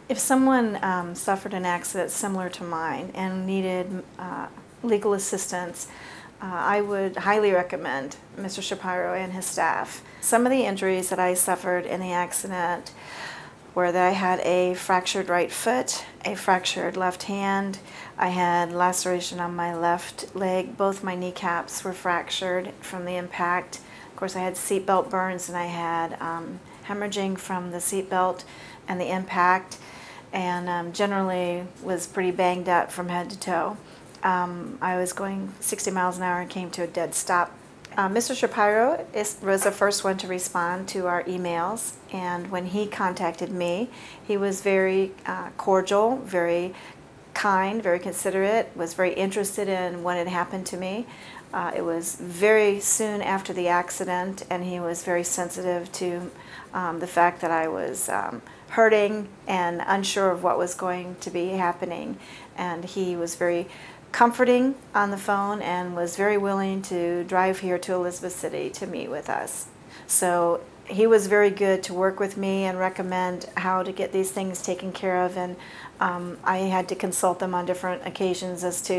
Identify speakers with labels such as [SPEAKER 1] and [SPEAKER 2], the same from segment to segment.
[SPEAKER 1] If someone suffered an accident similar to mine and needed legal assistance, I would highly recommend Mr. Shapiro and his staff. Some of the injuries that I suffered in the accident were that I had a fractured right foot, a fractured left hand, I had laceration on my left leg, both my kneecaps were fractured from the impact. Of course, I had seatbelt burns and I had hemorrhaging from the seatbelt and the impact, and generally was pretty banged up from head to toe. I was going 60 miles an hour and came to a dead stop. Mr. Shapiro was the first one to respond to our emails, and when he contacted me, he was very cordial, very kind, very considerate, was very interested in what had happened to me. It was very soon after the accident, and he was very sensitive to the fact that I was hurting and unsure of what was going to be happening. And he was very comforting on the phone and was very willing to drive here to Elizabeth City to meet with us. So he was very good to work with me and recommend how to get these things taken care of, and I had to consult them on different occasions as to,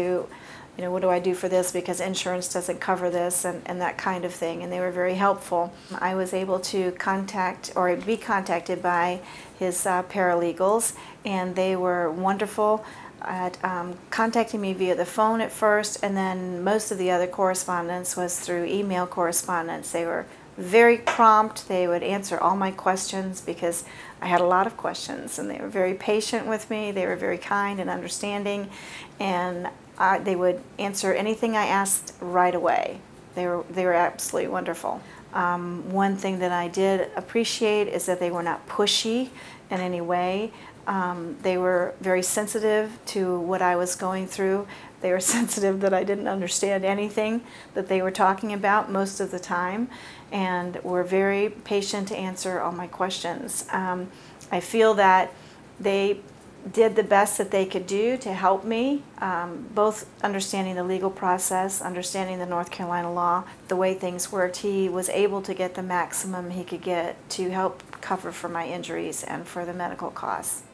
[SPEAKER 1] you know, what do I do for this because insurance doesn't cover this, and that kind of thing, and they were very helpful. I was able to contact or be contacted by his paralegals, and they were wonderful at contacting me via the phone at first, and then most of the other correspondence was through email correspondence. They were very prompt. They would answer all my questions because I had a lot of questions, and they were very patient with me. They were very kind and understanding, and they would answer anything I asked right away. They were absolutely wonderful. One thing that I did appreciate is that they were not pushy in any way. They were very sensitive to what I was going through. They were sensitive that I didn't understand anything that they were talking about most of the time, and were very patient to answer all my questions. I feel that they did the best that they could do to help me, both understanding the legal process, understanding the North Carolina law, the way things worked. He was able to get the maximum he could get to help cover for my injuries and for the medical costs.